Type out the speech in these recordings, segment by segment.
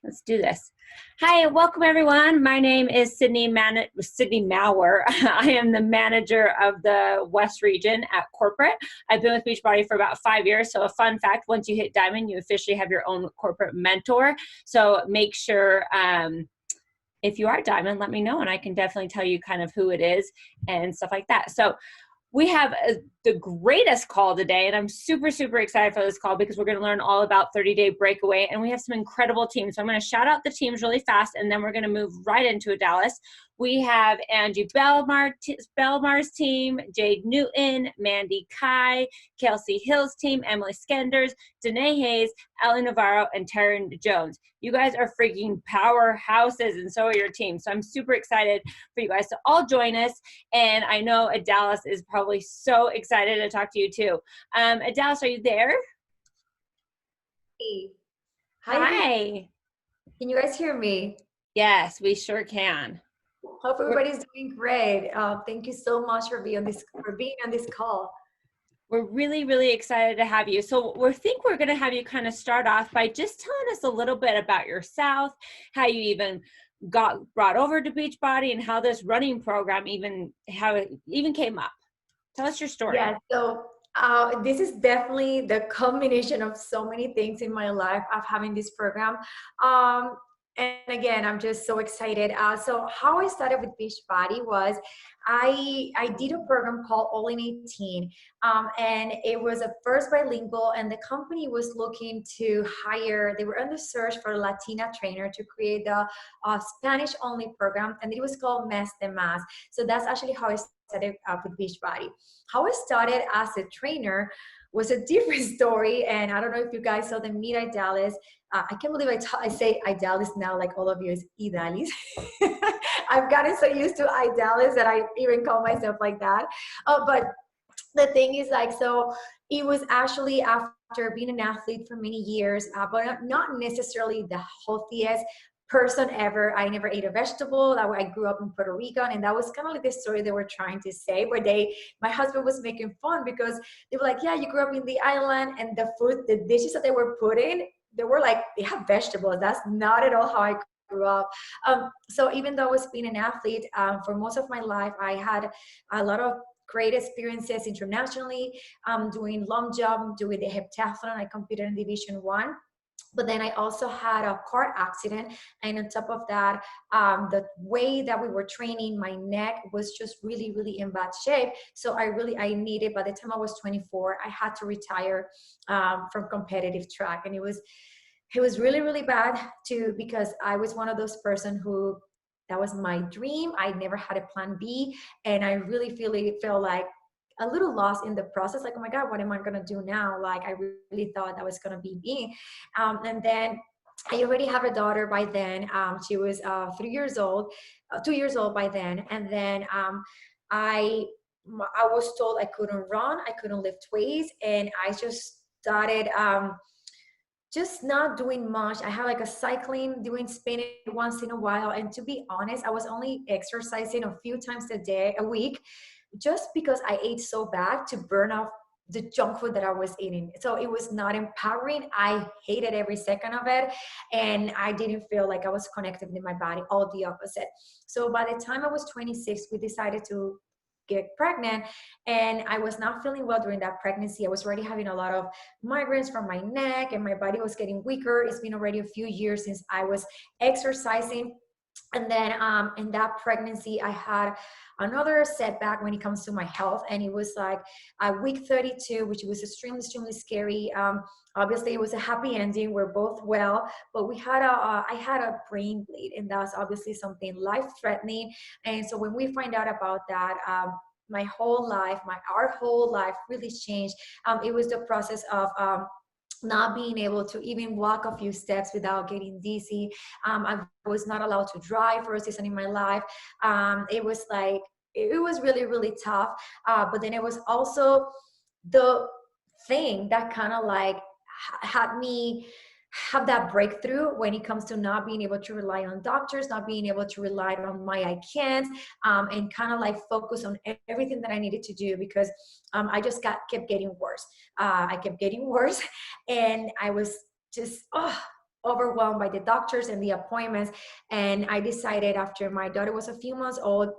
Let's do this. Hi, welcome everyone. My name is Sydney Mauer. I am the manager of the West region at corporate. I've been with Beachbody for about 5 years. So a fun fact, once you hit Diamond, you officially have your own corporate mentor. So make sure if you are Diamond, let me know and I can definitely tell you kind of who it is and stuff like that. So we have the greatest call today, and I'm super, super excited for this call because we're going to learn all about 30-day breakaway, and we have some incredible teams. So I'm going to shout out the teams really fast, and then we're going to move right into it, Dallas. We have Angie Belmar's team, Jade Newton, Mandy Kai, Kelsey Hill's team, Emily Skenders, Danae Hayes, Ellie Navarro, and Taryn Jones. You guys are freaking powerhouses, and so are your teams. So I'm super excited for you guys to all join us. And I know Dallas is probably so excited to talk to you too. Dallas, are you there? Hey. Hi. Can you guys hear me? Yes, we sure can. Hope everybody's doing great. Thank you so much for being on this call. We're really, really excited to have you. So we think we're going to have you kind of start off by just telling us a little bit about yourself, how you even got brought over to Beachbody, and how this running program how it even came up. Tell us your story. Yeah, so this is definitely the combination of so many things in my life of having this program. And again, I'm just so excited. So how I started with Beachbody was I did a program called All in 18, and it was a first bilingual, and the company was looking to hire. They were on the search for a Latina trainer to create the Spanish-only program, and it was called Mes de Mas. So that's actually how I started with Beachbody. How I started as a trainer was a different story, and I don't know if you guys saw the Meet Idalis. I can't believe I say Idalis now, like all of you is Idalis. I've gotten so used to Idalis that I even call myself like that. But the thing is, like, so it was actually after being an athlete for many years, but not necessarily the healthiest person ever. I never ate a vegetable. I grew up in Puerto Rico, and that was kind of like the story they were trying to say, where my husband was making fun because they were like, yeah, you grew up in the island, and the dishes that they were putting, they were like, they have vegetables. That's not at all how I grew up. So even though I was being an athlete for most of my life, I had a lot of great experiences internationally, doing long jump, doing the heptathlon. I competed in Division 1. But then I also had a car accident, and on top of that, the way that we were training, my neck was just really, really in bad shape. So I needed, by the time I was 24, I had to retire from competitive track, and it was really, really bad too, because I was one of those person who, that was my dream. I never had a plan B, and I really felt like a little lost in the process, like, oh my God, what am I gonna do now? Like, I really thought that was gonna be me. And then I already have a daughter by then. She was 3 years old, 2 years old by then. And then I was told I couldn't run, I couldn't lift weights, and I just started just not doing much. I had like a cycling, doing spinning once in a while. And to be honest, I was only exercising a few times a week, just because I ate so bad to burn off the junk food that I was eating. So it was not empowering. I hated every second of it. And I didn't feel like I was connected with my body, all the opposite. So by the time I was 26, we decided to get pregnant, and I was not feeling well during that pregnancy. I was already having a lot of migraines from my neck, and my body was getting weaker. It's been already a few years since I was exercising. And then in that pregnancy, I had another setback when it comes to my health. And it was like week 32, which was extremely, extremely scary. Obviously, it was a happy ending. We're both well, but I had a brain bleed, and that's obviously something life-threatening. And so when we find out about that, our whole life really changed. It was the process of not being able to even walk a few steps without getting dizzy. I was not allowed to drive for a season in my life. It was really, really tough. But then it was also the thing that kind of like had me have that breakthrough when it comes to not being able to rely on doctors, not being able to rely on my I can't, and kind of like focus on everything that I needed to do, because I just kept getting worse. I kept getting worse, and I was just, overwhelmed by the doctors and the appointments. And I decided after my daughter was a few months old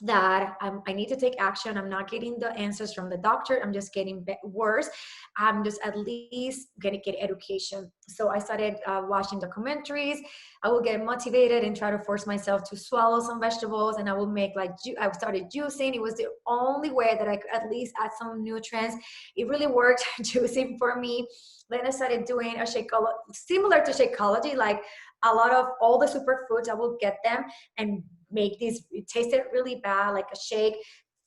that I need to take action. I'm not getting the answers from the doctor. I'm just getting worse. I'm just at least going to get education. So I started watching documentaries. I will get motivated and try to force myself to swallow some vegetables. And I will make like, I started juicing. It was the only way that I could at least add some nutrients. It really worked, juicing for me. Then I started doing a Shakeology, similar to Shakeology, like a lot of all the superfoods, I will get them and make these, it tasted really bad, like a shake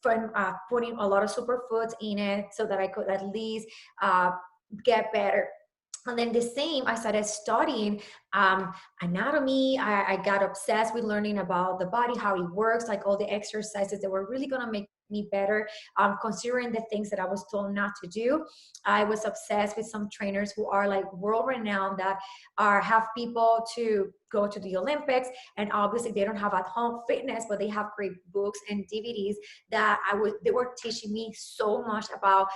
from putting a lot of superfoods in it so that I could at least uh, get better. And then the same, I started studying anatomy. I got obsessed with learning about the body, how it works, like all the exercises that were really gonna make me better, considering the things that I was told not to do. I was obsessed with some trainers who are like world renowned that have people to go to the Olympics, and obviously they don't have at home fitness, but they have great books and DVDs that they were teaching me so much about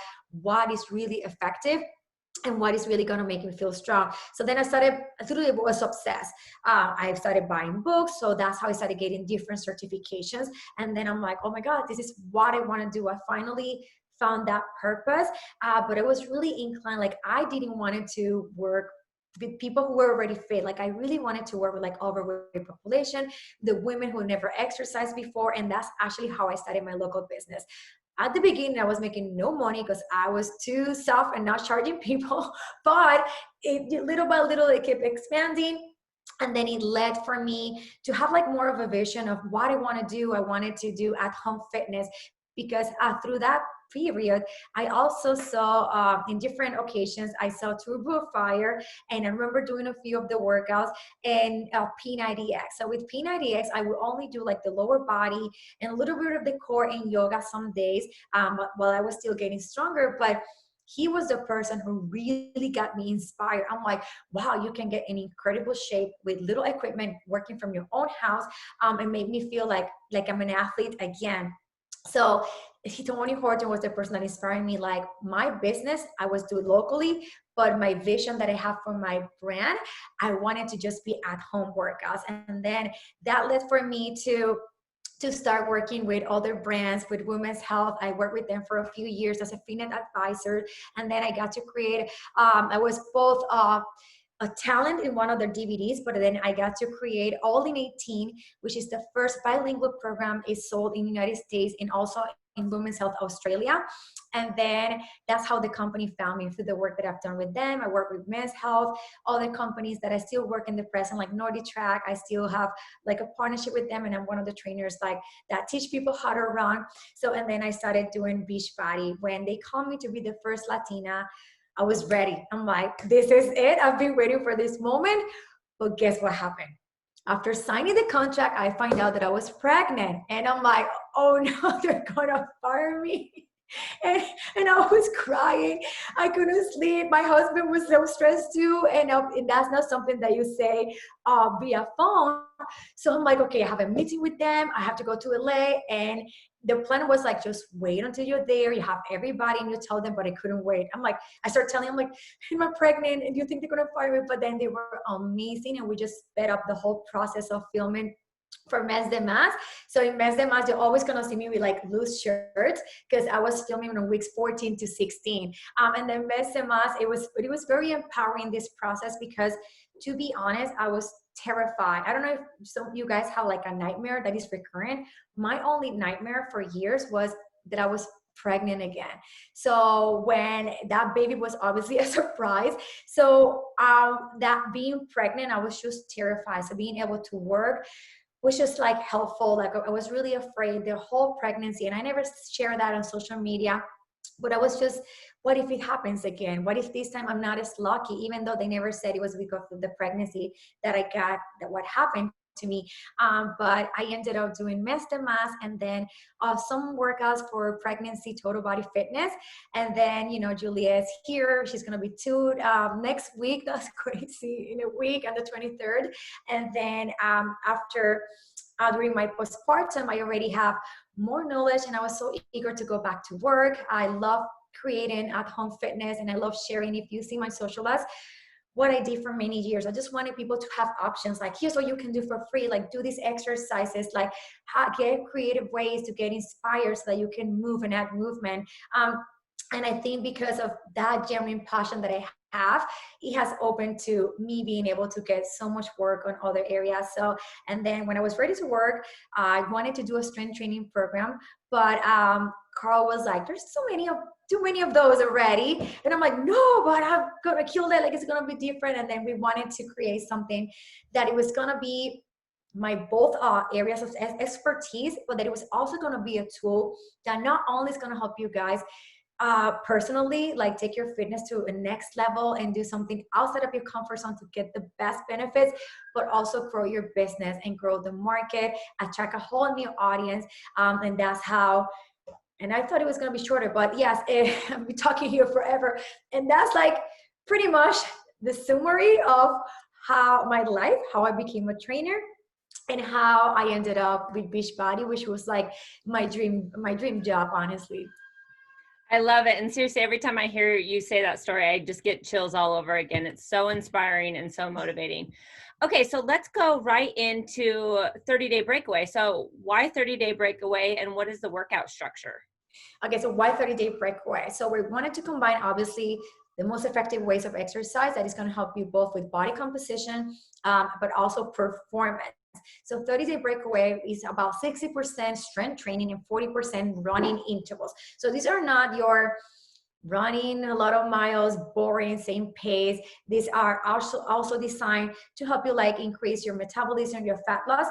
what is really effective and what is really going to make me feel strong. So then I literally was obsessed. I started buying books. So that's how I started getting different certifications. And then I'm like, oh my God, this is what I want to do. I finally found that purpose. But I was really inclined, like I didn't want to work with people who were already fit. Like I really wanted to work with like overweight population, the women who never exercised before. And that's actually how I started my local business. At the beginning, I was making no money because I was too soft and not charging people, but little by little, it kept expanding. And then it led for me to have like more of a vision of what I want to do. I wanted to do at home fitness because through that period, I also saw in different occasions, I saw Turbo Fire, and I remember doing a few of the workouts and P90X. So with P90X, I would only do like the lower body and a little bit of the core and yoga some days while I was still getting stronger. But he was the person who really got me inspired. I'm like, wow, you can get in incredible shape with little equipment, working from your own house, and made me feel like I'm an athlete again. So Tony Horton was the person that inspired me. Like my business, I was doing locally, but my vision that I have for my brand, I wanted to just be at home workouts. And then that led for me to start working with other brands, with women's health. I worked with them for a few years as a fitness advisor. And then I got to create, I was both a talent in one of their DVDs, but then I got to create All in 18, which is the first bilingual program is sold in the United States and also in Women's Health Australia. And then that's how the company found me, through the work that I've done with them. I work with Men's Health, other companies that I still work in the present, like NordiTrack. I still have like a partnership with them, and I'm one of the trainers like that teach people how to run. So, and then I started doing Beachbody. When they called me to be the first Latina, I was ready. I'm like, this is it. I've been waiting for this moment. But guess what happened? After signing the contract, I find out that I was pregnant. And I'm like, oh no, they're gonna fire me. And I was crying. I couldn't sleep. My husband was so stressed too. And that's not something that you say via phone. So I'm like, okay, I have a meeting with them. I have to go to LA. And the plan was like, just wait until you're there. You have everybody and you tell them, but I couldn't wait. I'm like, I started telling them, like, I'm pregnant and you think they're going to fire me? But then they were amazing. And we just sped up the whole process of filming for Mes de Mas. So in Mes de Mas, you're always going to see me with like loose shirts because I was filming on weeks 14 to 16. And then Mes de Mas, it was very empowering, this process, because to be honest, I was terrified. I don't know if some of you guys have like a nightmare that is recurrent. My only nightmare for years was that I was pregnant again. So when that baby was obviously a surprise. So that being pregnant, I was just terrified. So being able to work was just like helpful. Like I was really afraid the whole pregnancy, and I never share that on social media, but I was just, what if it happens again? What if this time I'm not as lucky, even though they never said it was because of the pregnancy that I got, that what happened to me. But I ended up doing Mes de Mas, and then some workouts for pregnancy, total body fitness. And then, you know, Juliet's here. She's going to be 2 next week. That's crazy, in a week, on the 23rd. And then after during my postpartum, I already have more knowledge, and I was so eager to go back to work. I love creating at-home fitness, and I love sharing. If you see my social ads, what I did for many years. I just wanted people to have options, like here's what you can do for free, like do these exercises, like get creative ways to get inspired so that you can move and add movement. And I think because of that genuine passion that I have, it has opened to me being able to get so much work on other areas. So, and then when I was ready to work, I wanted to do a strength training program, but Carl was like, there's too many of those already. And I'm like, no, but I'm gonna kill it. Like, it's gonna be different. And then we wanted to create something that it was gonna be my both areas of expertise, but that it was also gonna be a tool that not only is gonna help you guys personally, like take your fitness to a next level and do something outside of your comfort zone to get the best benefits, but also grow your business and grow the market, attract a whole new audience. And that's how, and I thought it was going to be shorter, but yes, I'll be talking here forever. And that's like pretty much the summary of how my life, how I became a trainer, and how I ended up with Beachbody, which was like my dream job, honestly. I love it. And seriously, every time I hear you say that story, I just get chills all over again. It's so inspiring and so motivating. Okay, so let's go right into 30-day breakaway. So why 30-day breakaway, and what is the workout structure? Okay, so why 30-day breakaway? So we wanted to combine, obviously, the most effective ways of exercise that is going to help you both with body composition, but also performance. So 30-day breakaway is about 60% strength training and 40% running intervals. So these are not your running a lot of miles, boring, same pace. These are also designed to help you like increase your metabolism, your fat loss,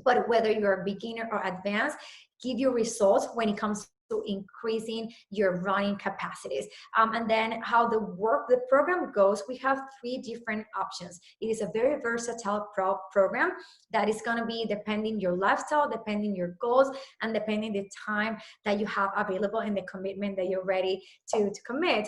but whether you're a beginner or advanced, give you results when it comes to increasing your running capacities. And then how the program goes, we have 3 different options. It is a very versatile program that is going to be depending your lifestyle, depending your goals, and depending the time that you have available and the commitment that you're ready to commit.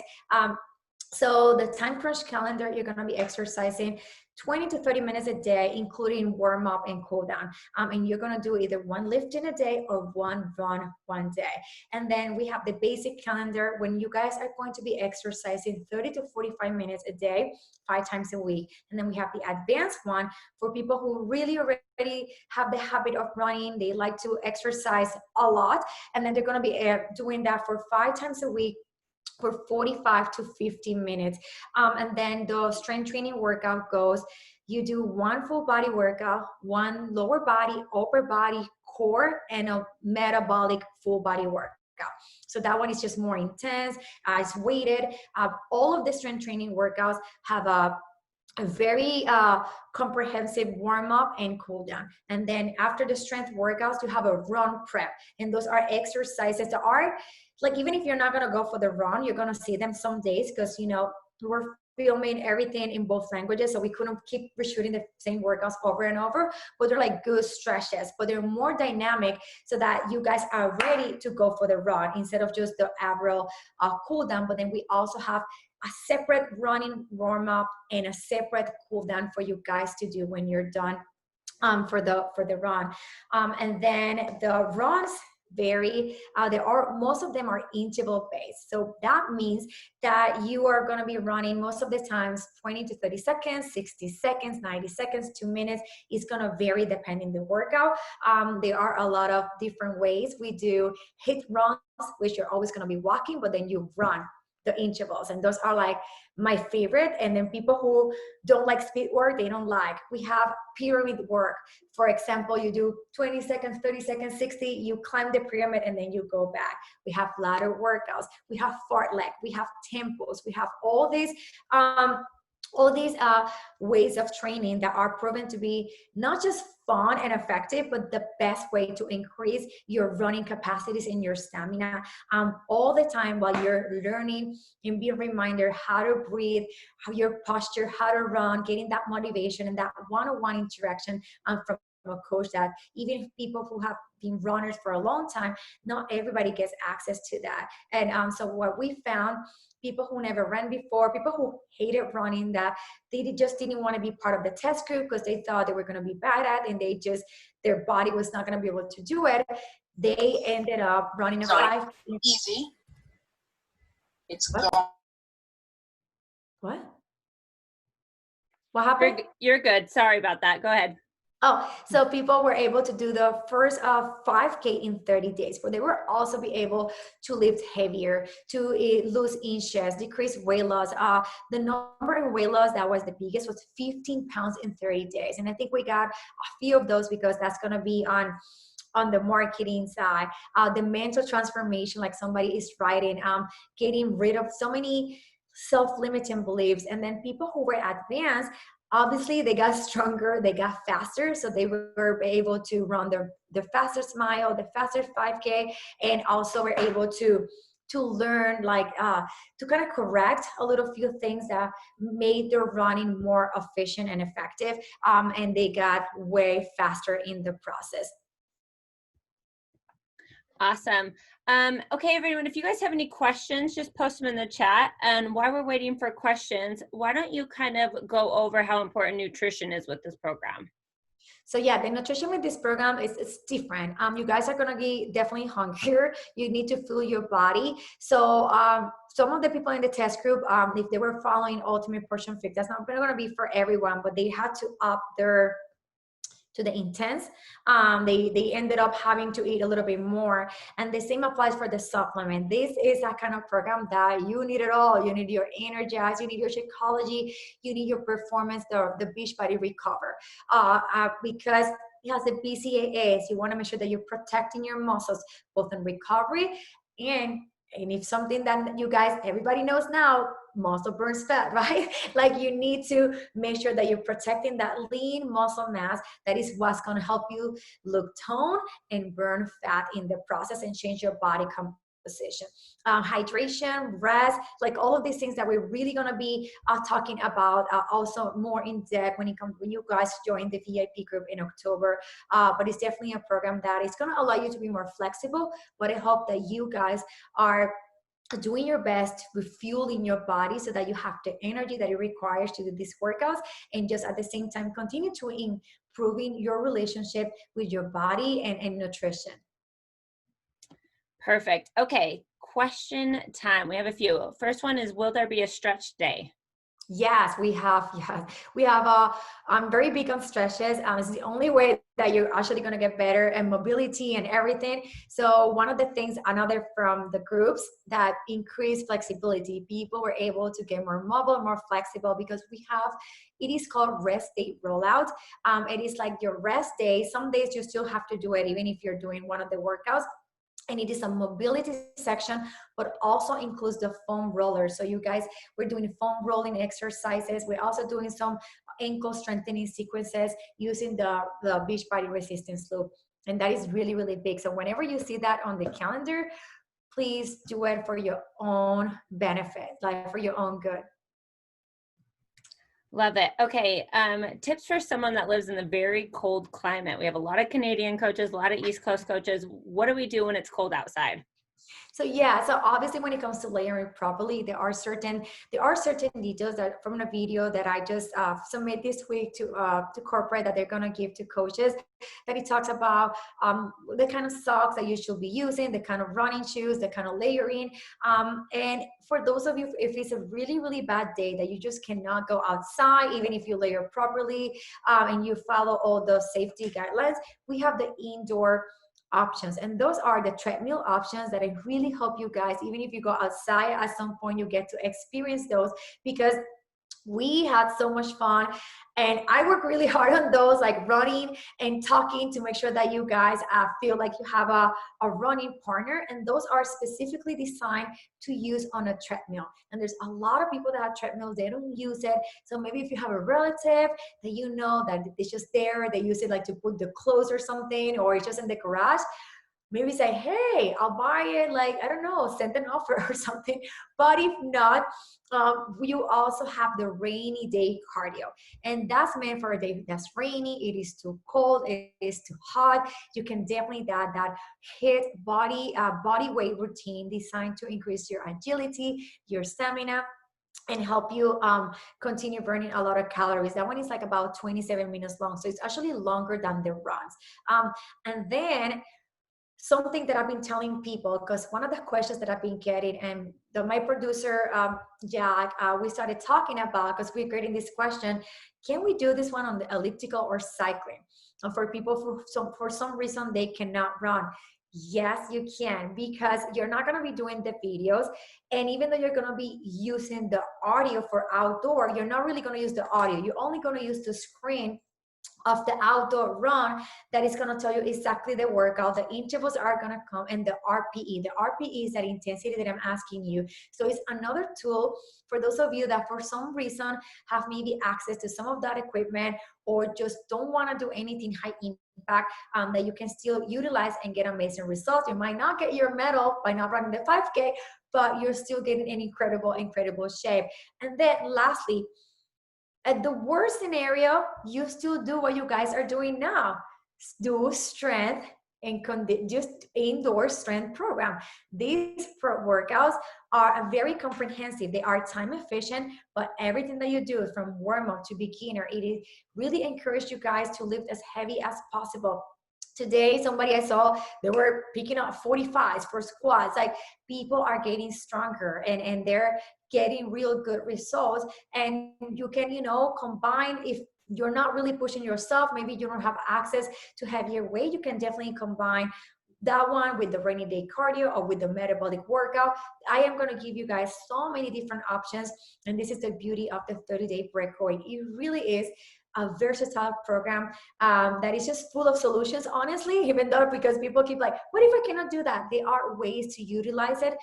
So the time crunch calendar, you're going to be exercising 20 to 30 minutes a day, including warm up and cool down. And you're going to do either 1 lift in a day or 1 run one day. And then we have the basic calendar when you guys are going to be exercising 30 to 45 minutes a day, 5 times a week. And then we have the advanced one for people who really already have the habit of running. They like to exercise a lot. And then they're going to be doing that for 5 times a week, for 45 to 50 minutes. And then the strength training workout goes, you do 1 full body workout, 1 lower body, upper body, core, and a metabolic full body workout. So that one is just more intense, it's weighted. All of the strength training workouts have a very comprehensive warm up and cool down. And then after the strength workouts, you have a run prep. And those are exercises that are like, even if you're not going to go for the run, you're going to see them some days because, you know, we're filming everything in both languages. So we couldn't keep reshooting the same workouts over and over, but they're like good stretches, but they're more dynamic so that you guys are ready to go for the run instead of just the average cool down. But then we also have a separate running warm up and a separate cool down for you guys to do when you're done for the run. And then the runs vary. Most of them are interval based. So that means that you are going to be running most of the times 20 to 30 seconds, 60 seconds, 90 seconds, 2 minutes. It's going to vary depending the workout. There are a lot of different ways. We do hit runs, which you're always going to be walking, but then you run the intervals, and those are like my favorite. And then people who don't like speed work, they don't like. We have pyramid work. For example, you do 20 seconds, 30 seconds, 60, you climb the pyramid and then you go back. We have ladder workouts, we have fartlek, we have tempos, we have all these ways of training that are proven to be not just fun and effective, but the best way to increase your running capacities and your stamina all the time while you're learning and be a reminder how to breathe, how your posture, how to run, getting that motivation and that one-on-one interaction from a coach. That even people who have been runners for a long time, not everybody gets access to that. And so what we found, people who never ran before, people who hated running, that they just didn't want to be part of the test group because they thought they were going to be bad at, and their body was not going to be able to do it. They ended up running a 5. Easy. It's What? gone. What? What happened? You're good. Sorry about that. Go ahead. Oh, so people were able to do the first 5K in 30 days, but they were also be able to lift heavier, to lose inches, decrease weight loss. The number in weight loss that was the biggest was 15 pounds in 30 days. And I think we got a few of those because that's going to be on the marketing side. The mental transformation, like somebody is writing, getting rid of so many self-limiting beliefs. And then people who were advanced, obviously they got stronger, they got faster, so they were able to run the fastest mile, the fastest 5K, and also were able to learn to kind of correct a little few things that made their running more efficient and effective, and they got way faster in the process. Awesome. Okay, everyone, if you guys have any questions, just post them in the chat. And while we're waiting for questions, why don't you kind of go over how important nutrition is with this program? So yeah, the nutrition with this program is different. You guys are gonna be definitely hungrier. You need to fuel your body. So some of the people in the test group, if they were following Ultimate Portion Fix, that's not gonna be for everyone, but they had to up their to the intense. They ended up having to eat a little bit more, and the same applies for the supplement. This is a kind of program that you need it all. You need your energize, you need your Shakeology, you need your performance, the Beachbody Recover, because it has the BCAAs. You want to make sure that you're protecting your muscles both in recovery and if something that you guys, everybody knows now, muscle burns fat, right? Like you need to make sure that you're protecting that lean muscle mass. That is what's going to help you look toned and burn fat in the process and change your body composition. Hydration, rest, like all of these things that we're really going to be talking about also more in depth when you guys join the VIP group in October. But it's definitely a program that is going to allow you to be more flexible, but I hope that you guys are doing your best with fueling your body so that you have the energy that it requires to do these workouts, and just at the same time continue to improving your relationship with your body and nutrition. Perfect. Okay, question time. We have a few. First one is, will there be a stretch day? Yes, we have. Yes, we have. I'm very big on stretches. It's the only way that you're actually going to get better and mobility and everything. So one of the things, another from the groups that increase flexibility, people were able to get more mobile, more flexible because we have. It is called rest day rollout. It is like your rest day. Some days you still have to do it, even if you're doing one of the workouts. And it is a mobility section, but also includes the foam roller. So you guys, we're doing foam rolling exercises. We're also doing some ankle strengthening sequences using the Beachbody resistance loop. And that is really, really big. So whenever you see that on the calendar, please do it for your own benefit, like for your own good. Love it. Okay. Tips for someone that lives in a very cold climate. We have a lot of Canadian coaches, a lot of East Coast coaches. What do we do when it's cold outside? So yeah, so obviously when it comes to layering properly, there are certain details that from the video that I just submit this week to corporate that they're gonna give to coaches, that it talks about the kind of socks that you should be using, the kind of running shoes, the kind of layering. And for those of you, if it's a really, really bad day that you just cannot go outside, even if you layer properly and you follow all the safety guidelines, we have the indoor options, and those are the treadmill options that I really hope you guys, even if you go outside at some point, you get to experience those, because we had so much fun and I work really hard on those, like running and talking to make sure that you guys feel like you have a running partner, and those are specifically designed to use on a treadmill. And there's a lot of people that have treadmills, they don't use it. So maybe if you have a relative that you know that it's just there, they use it like to put the clothes or something, or it's just in the garage, maybe say, hey, I'll buy it, like, I don't know, send an offer or something. But if not, you also have the rainy day cardio. And that's meant for a day that's rainy, it is too cold, it is too hot. You can definitely that hit body weight routine designed to increase your agility, your stamina, and help you continue burning a lot of calories. That one is like about 27 minutes long. So it's actually longer than the runs. And then something that I've been telling people, because one of the questions that I've been getting, and my producer, Jack, we started talking about, because we're getting this question, can we do this one on the elliptical or cycling? And for people who, for some reason, they cannot run. Yes, you can, because you're not going to be doing the videos. And even though you're going to be using the audio for outdoor, you're not really going to use the audio. You're only going to use the screen of the outdoor run that is going to tell you exactly the workout. The intervals are going to come, and the RPE. The RPE is that intensity that I'm asking you. So it's another tool for those of you that for some reason have maybe access to some of that equipment, or just don't want to do anything high impact, that you can still utilize and get amazing results. You might not get your medal by not running the 5K, but you're still getting an incredible shape. And then lastly, at the worst scenario, you still do what you guys are doing now. Do strength and just indoor strength program. These workouts are very comprehensive. They are time efficient, but everything that you do from warm up to beginner, it is really encourage you guys to lift as heavy as possible. Today, somebody I saw, they were picking up 45s for squats. Like, people are getting stronger, and they're getting real good results. And you can, combine, if you're not really pushing yourself, maybe you don't have access to heavier weight, you can definitely combine that one with the rainy day cardio or with the metabolic workout. I am going to give you guys so many different options, and this is the beauty of the 30-day breakaway. It really is a versatile program that is just full of solutions, honestly, even though, because people keep like, what if I cannot do that? There are ways to utilize it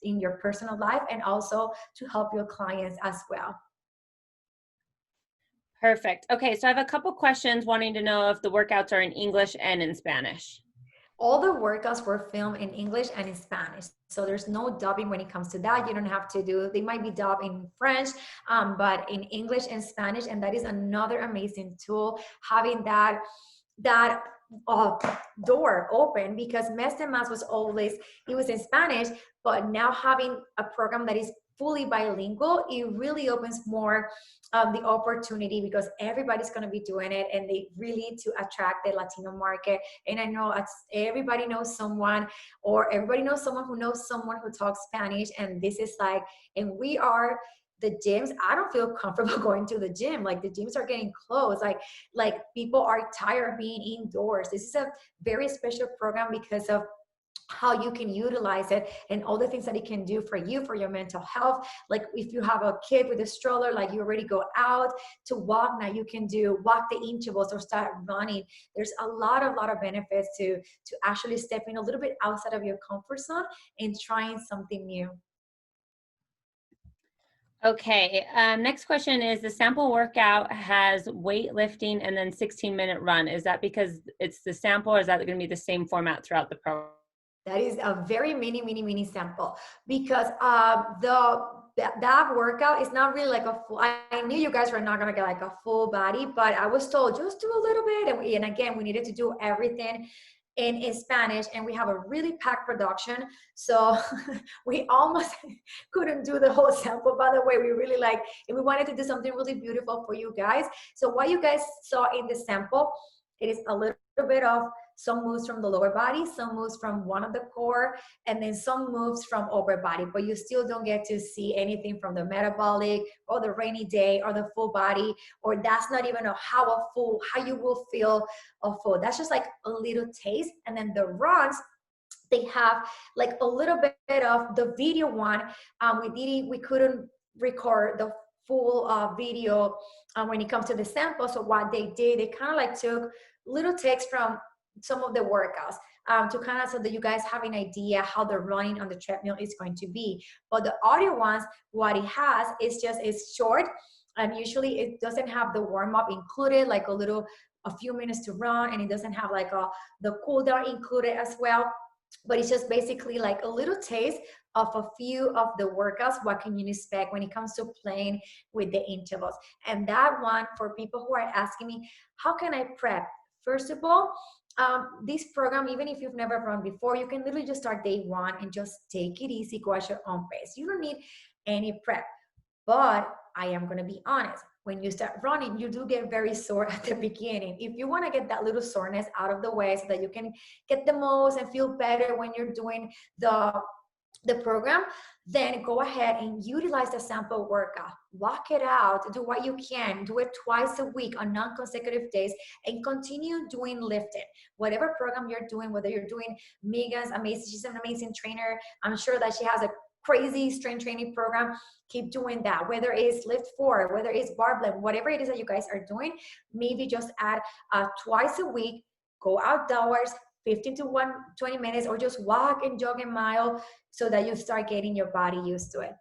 in your personal life and also to help your clients as well. Perfect. Okay, so I have a couple questions wanting to know if the workouts are in English and in Spanish. All the workouts were filmed in English and in Spanish. So there's no dubbing when it comes to that. You don't have to do, they might be dubbed in French, but in English and Spanish. And that is another amazing tool, having that door open, because Mes de Más was always, it was in Spanish, but now having a program that is fully bilingual, it really opens more the opportunity, because everybody's going to be doing it, and they really to attract the Latino market. And I know everybody knows someone, or everybody knows someone who talks Spanish, and this is like, and we are the gyms. I don't feel comfortable going to the gym. Like, the gyms are getting closed. Like people are tired of being indoors. This is a very special program because of how you can utilize it and all the things that it can do for you, for your mental health. Like, if you have a kid with a stroller, like, you already go out to walk, now you can walk the intervals or start running. There's a lot of benefits to actually stepping a little bit outside of your comfort zone and trying something new. Okay, next question is, the sample workout has weightlifting and then 16-minute run. Is that because it's the sample, or is that going to be the same format throughout the program? That is a very mini sample, because that workout is not really like a full, I knew you guys were not going to get like a full body, but I was told just do a little bit. And again, we needed to do everything in Spanish, and we have a really packed production. So we almost couldn't do the whole sample. By the way, we really and we wanted to do something really beautiful for you guys. So what you guys saw in the sample, it is a little bit of some moves from the lower body, some moves from one of the core, and then some moves from upper body. But you still don't get to see anything from the metabolic or the rainy day or the full body, or that's not even how you will feel a full. That's just like a little taste. And then the runs, they have like a little bit of the video one. We couldn't record the full video when it comes to the sample. So what they did, they kind of like took little text from some of the workouts to kind of, so that you guys have an idea how the running on the treadmill is going to be. But the audio ones, what it has is it's short, and usually it doesn't have the warm-up included, like a few minutes to run, and it doesn't have like the cool down included as well. But it's just basically like a little taste of a few of the workouts, what can you expect when it comes to playing with the intervals. And that one, for people who are asking me, how can I prep? First of all, this program, even if you've never run before, you can literally just start day one and just take it easy, go at your own pace. You don't need any prep. But I am going to be honest, when you start running, you do get very sore at the beginning. If you want to get that little soreness out of the way so that you can get the most and feel better when you're doing the program, then go ahead and utilize the sample workout. Walk it out, do what you can, do it twice a week on non-consecutive days, and continue doing lifting. Whatever program you're doing, whether you're doing Megan's amazing, she's an amazing trainer. I'm sure that she has a crazy strength training program. Keep doing that. Whether it's lift forward, whether it's barbell, whatever it is that you guys are doing, maybe just add twice a week, go outdoors, 15 to 20 minutes, or just walk and jog a mile so that you start getting your body used to it.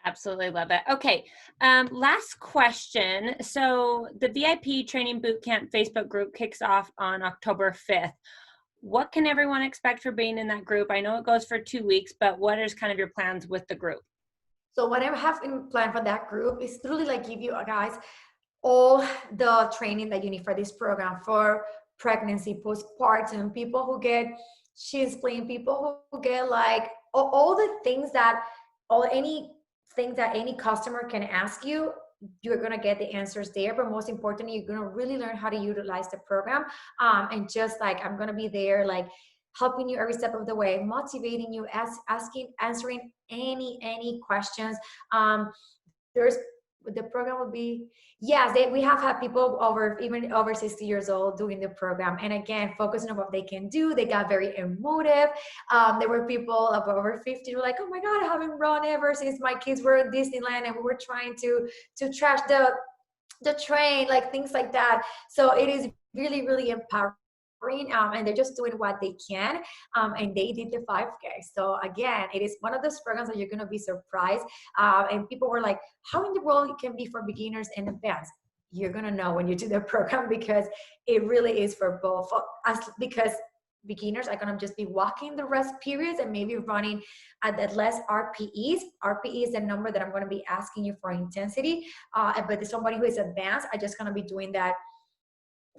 Absolutely love it. Okay. Last question. So the VIP Training Bootcamp Facebook group kicks off on October 5th. What can everyone expect for being in that group? I know it goes for 2 weeks, but what is kind of your plans with the group? So what I have in plan for that group is really like give you guys all the training that you need for this program for pregnancy, postpartum, people who get shin splint, people who get like all the things that, anything that any customer can ask you, you're going to get the answers there. But most importantly, you're going to really learn how to utilize the program. And just like, I'm going to be there, like helping you every step of the way, motivating you, answering any questions. There's the program will be, yes, we have had people even over 60 years old doing the program, and again focusing on what they can do. They got very emotive. There were people of over 50 who were like, oh my god, I haven't run ever since my kids were at Disneyland and we were trying to trash the train, like things like that. So it is really empowering. And they're just doing what they can, and they did the 5K. So again, it is one of those programs that you're going to be surprised. And people were like, how in the world it can be for beginners and advanced? You're going to know when you do the program, because it really is for both. Because beginners are going to just be walking the rest periods and maybe running at that less RPEs. RPE is the number that I'm going to be asking you for intensity. But somebody who is advanced, I just going to be doing that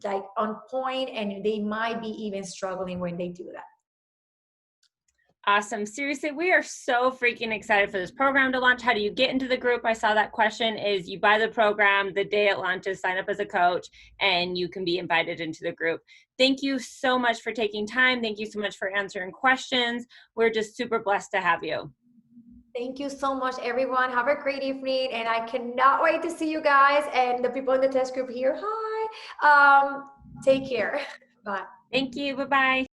like on point, and they might be even struggling when they do that. Awesome. Seriously, we are so freaking excited for this program to launch. How do you get into the group? I saw that question is you buy the program the day it launches, sign up as a coach, and you can be invited into the group. Thank you so much for taking time. Thank you so much for answering questions. We're just super blessed to have you. Thank you so much, everyone. Have a great evening, and I cannot wait to see you guys and the people in the test group here. Hi. Take care. Bye. Thank you. Bye-bye.